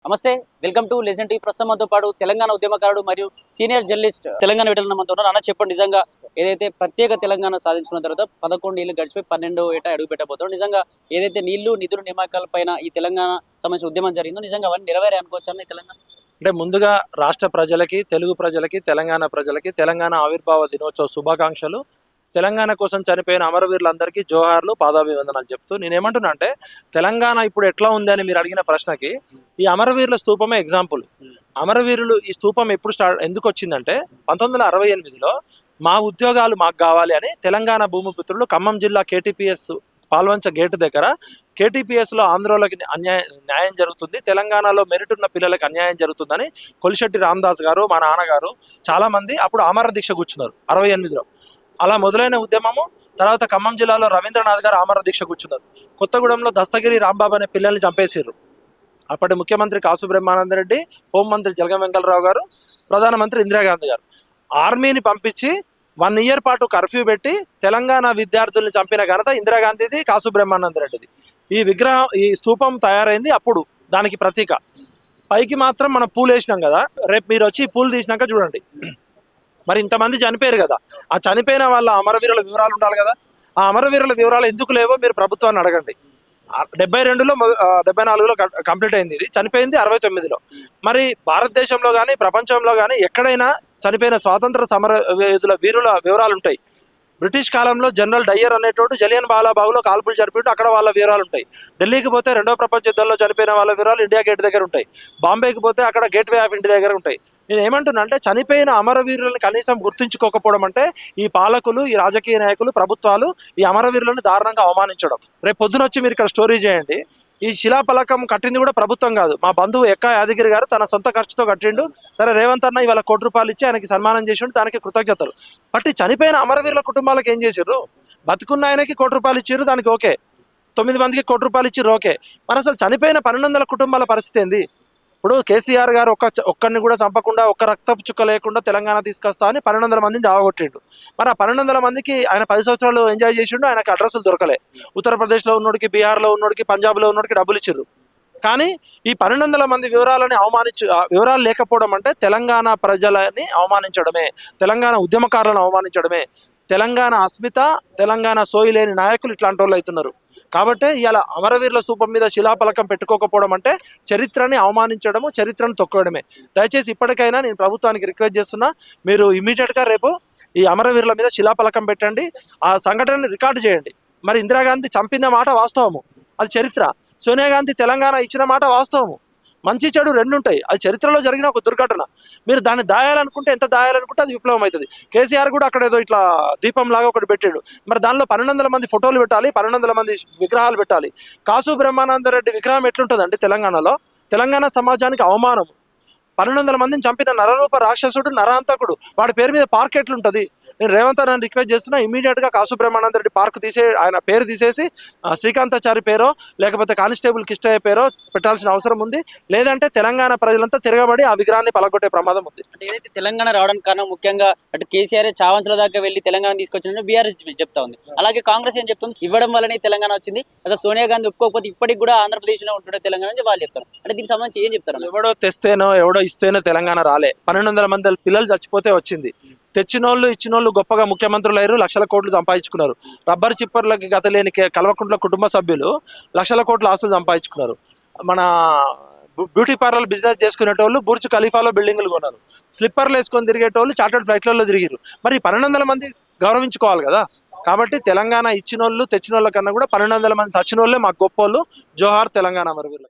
నమస్తే, welcome to legend tea. ప్రస్తుతం మనతో పాటు తెలంగాణ ఉద్యమకారుడు మరియు సీనియర్ జర్నలిస్ట్ తెలంగాణ విటల మనతో ఉన్నారు. అన్న చెప్పండి, నిజంగా ఏదైతే ప్రత్యేక తెలంగాణ సాధించుకున్న తర్వాత 11 ఏళ్ళు గడిచిపోయి 12వ ఏట అడుగు పెట్టబోతారు. నిజంగా ఏదైతే నీళ్లు నిధులు నియామకాల పైన ఈ తెలంగాణ సంబంధించిన ఉద్యమం జరిగిందో నిజంగా అవన్నీ నెరవేరే అనుకోవచ్చు అన్న తెలంగాణ. అంటే ముందుగా రాష్ట్ర ప్రజలకి, తెలుగు ప్రజలకి, తెలంగాణ ప్రజలకి తెలంగాణ ఆవిర్భావ దినోత్సవ శుభాకాంక్షలు. తెలంగాణ కోసం చనిపోయిన అమరవీరులందరికీ జోహార్లు, పాదాభివందనాలు చెప్తూ నేనేమంటున్నా అంటే, తెలంగాణ ఇప్పుడు ఎట్లా ఉంది అని మీరు అడిగిన ప్రశ్నకి ఈ అమరవీరుల స్తూపమే ఎగ్జాంపుల్. అమరవీరులు ఈ స్తూపం ఎప్పుడు ఎందుకు వచ్చిందంటే 1968లో మా ఉద్యోగాలు మాకు కావాలి అని తెలంగాణ భూమిపుత్రులు ఖమ్మం జిల్లా కేటీపీఎస్ పాల్వంచ గేటు దగ్గర కేటీపీఎస్లో ఆంధ్రోళకి న్యాయం జరుగుతుంది, తెలంగాణలో మెరిట్ ఉన్న పిల్లలకి అన్యాయం జరుగుతుందని కొలిశెట్టి రామదాస్ గారు, మా నాన్నగారు చాలామంది అప్పుడు ఆమర దీక్ష కూర్చున్నారు 68లో. అలా మొదలైన ఉద్యమము తర్వాత ఖమ్మం జిల్లాలో రవీంద్రనాథ్ గారు ఆమర దీక్ష కూర్చున్నారు. కొత్తగూడెంలో దస్తగిరి రాంబాబు అనే పిల్లల్ని చంపేసారు. అప్పటి ముఖ్యమంత్రి కాసు బ్రహ్మానందరెడ్డి, హోంమంత్రి జలగం వెంకటరావు గారు, ప్రధానమంత్రి ఇందిరాగాంధీ గారు ఆర్మీని పంపించి 1 ఇయర్ పాటు కర్ఫ్యూ పెట్టి తెలంగాణ విద్యార్థుల్ని చంపిన ఘనత ఇందిరాగాంధీది, కాసు బ్రహ్మానందరెడ్డిది. ఈ స్తూపం తయారైంది అప్పుడు, దానికి ప్రతీక. పైకి మాత్రం మనం పూలు వేసినాం కదా, రేపు మీరు వచ్చి పూలు తీసినాక చూడండి. మరి ఇంతమంది చనిపోయారు కదా, ఆ చనిపోయిన వాళ్ళ అమరవీరుల వివరాలు ఉండాలి కదా. ఆ అమరవీరుల వివరాలు ఎందుకు లేవో మీరు ప్రభుత్వాన్ని అడగండి. 72లో 74లో కంప్లీట్ అయింది, ఇది చనిపోయింది 69లో. మరి భారతదేశంలో కానీ ప్రపంచంలో కానీ ఎక్కడైనా చనిపోయిన స్వాతంత్ర సమర వీరుల వివరాలు ఉంటాయి. బ్రిటిష్ కాలంలో జనరల్ డయ్యర్ అనేటోడు జలియన్ వాలాబాగ్లో కాల్పులు జరిపిండు, అక్కడ వాళ్ళ వివరాలు ఉంటాయి. ఢిల్లీకి పోతే 2వ ప్రపంచ యుద్ధంలో చనిపోయిన వాళ్ళ వివరాలు ఇండియా గేట్ దగ్గర ఉంటాయి. బాంబేకి పోతే అక్కడ గేట్వే ఆఫ్ ఇండియా దగ్గర ఉంటాయి. నేను ఏమంటున్నా అంటే, చనిపోయిన అమరవీరులను కనీసం గుర్తుంచుకోకపోవడం అంటే ఈ పాలకులు, ఈ రాజకీయ నాయకులు, ప్రభుత్వాలు ఈ అమరవీరులను దారుణంగా అవమానించడం. రేపు పొద్దున వచ్చి మీరు ఇక్కడ స్టోరీ చేయండి, ఈ శిలాఫలకం కట్టింది కూడా ప్రభుత్వం కాదు, మా బంధువు ఎక్కా యాదగిరి గారు తన సొంత ఖర్చుతో కట్టిండు. సరే, రేవంత్ అన్న ఇవాళ ₹1 ఇచ్చి ఆయనకి సన్మానం చేసిండు, దానికి కృతజ్ఞతలు. బట్ చనిపోయిన అమరవీరుల కుటుంబాలకు ఏం చేశారు? బతుకున్న ఆయనకి ₹1 ఇచ్చారు, దానికి ఓకే. 9 మందికి ₹1 ఇచ్చిర్రు, ఓకే. మరి అసలు చనిపోయిన 1200 కుటుంబాల పరిస్థితి ఏంది? ఇప్పుడు కేసీఆర్ గారు ఒక్కరిని కూడా చంపకుండా, ఒక్క రక్తపు చుక్క లేకుండా తెలంగాణ తీసుకొస్తా అని 1200 మందిని జావగొట్టిండు. మరి ఆ 1200 మందికి ఆయన 10 సంవత్సరాలు ఎంజాయ్ చేసిండు, ఆయనకు అడ్రస్లు దొరకలే. ఉత్తరప్రదేశ్లో ఉన్నోడికి, బీహార్లో ఉన్నోడికి, పంజాబ్లో ఉన్నోడికి డబ్బులు ఇచ్చిర్రు. కానీ ఈ 1200 మంది వివరాలని వివరాలు లేకపోవడం అంటే తెలంగాణ ప్రజలని అవమానించడమే, తెలంగాణ ఉద్యమకారులను అవమానించడమే. తెలంగాణ అస్మిత, తెలంగాణ సోయి లేని నాయకులు ఇట్లాంటి వాళ్ళు అవుతున్నారు. కాబట్టి ఇలా అమరవీరుల స్తూపం మీద శిలాఫలకం పెట్టుకోకపోవడం అంటే చరిత్రని అవమానించడము, చరిత్రను తొక్కడమే. దయచేసి ఇప్పటికైనా నేను ప్రభుత్వానికి రిక్వెస్ట్ చేస్తున్నా, మీరు ఇమీడియట్గా రేపు ఈ అమరవీరుల మీద శిలాఫలకం పెట్టండి, ఆ సంఘటనని రికార్డు చేయండి. మరి ఇందిరాగాంధీ చంపిన మాట వాస్తవము, అది చరిత్ర. సోనియా గాంధీ తెలంగాణ ఇచ్చిన మాట వాస్తవము. మంచి చెడు రెండు ఉంటాయి, అది చరిత్రలో జరిగిన ఒక దుర్ఘటన. మీరు దాన్ని దాయాలనుకుంటే, ఎంత దాయాలనుకుంటే అది విప్లవం అవుతుంది. కేసీఆర్ కూడా అక్కడ ఏదో ఇట్లా దీపం లాగా ఒకటి పెట్టాడు. మరి దానిలో 1200 మంది ఫోటోలు పెట్టాలి, 1200 మంది విగ్రహాలు పెట్టాలి. కాసు బ్రహ్మానందరెడ్డి విగ్రహం ఎట్లుంటుందండి తెలంగాణలో? తెలంగాణ సమాజానికి అవమానం. 1200 మందిని చంపిన నరరూప రాక్షసుడు, నరహంతకుడు, వాడి పేరు మీద పార్క్ ఎట్లుంటుంది? నేను రేవంత్ అని రిక్వెస్ట్ చేస్తున్నా, ఇమీడియట్గా కాసు బ్రహ్మానందరెడ్డి పార్క్ ఆయన పేరు తీసేసి శ్రీకాంతాచారి పేరో లేకపోతే కానిస్టేబుల్ కిష్టయ్య పేరో పెట్టాల్సిన అవసరం ఉంది. లేదంటే తెలంగాణ ప్రజలంతా తిరగబడి ఆ విగ్రహాన్ని పలగొట్టే ప్రమాదం ఉంది. అంటే ఏదైతే తెలంగాణ రావడానికి కారణం ముఖ్యంగా అటు కేసీఆర్ చావంచుల దాకా వెళ్ళి తెలంగాణ తీసుకొచ్చిన బీఆర్ఎస్ చెప్తా ఉంది. అలాగే కాంగ్రెస్ ఏం చెప్తుంది, ఇవ్వడం వల్లనే తెలంగాణ వచ్చింది, అసలు సోనియా గాంధీ ఒప్పుకోకపోతే ఇప్పటికి కూడా ఆంధ్రప్రదేశ్లో ఉంటుండే తెలంగాణ అని వాళ్ళు చెప్తారు. అంటే దీనికి సంబంధించి ఏం చెప్తారు? ఎవడో తెస్తేనో ఎవడో ఇస్తేనో తెలంగాణ రాలే. 1200 మంది పిల్లలు చచ్చిపోతే వచ్చింది. తెచ్చినోళ్ళు ఇచ్చినోళ్ళు గొప్పగా ముఖ్యమంత్రులు అయ్యారు, లక్షల కోట్లు సంపాదించుకున్నారు. రబ్బర్ చిప్పర్లకి గత లేని కల్వకుంట్ల కుటుంబ సభ్యులు లక్షల కోట్ల ఆస్తులు సంపాదించుకున్నారు. మన బ్యూటీ పార్లర్ బిజినెస్ చేసుకునేటోళ్ళు బుర్జ్ ఖలీఫాలో బిల్డింగ్లు కొన్నారు. స్లిప్పర్లు వేసుకొని తిరిగేటోళ్ళు చార్టర్డ్ ఫ్లైట్లలో తిరిగిరు. మరి 1200 మంది గౌరవించుకోవాలి కదా. కాబట్టి తెలంగాణ ఇచ్చినోళ్ళు తెచ్చినోళ్ళ కన్నా కూడా 1200 మంది సచ్చినోళ్ళే మాకు గొప్పోళ్ళు. జోహార్ తెలంగాణ అమరవీరులకు.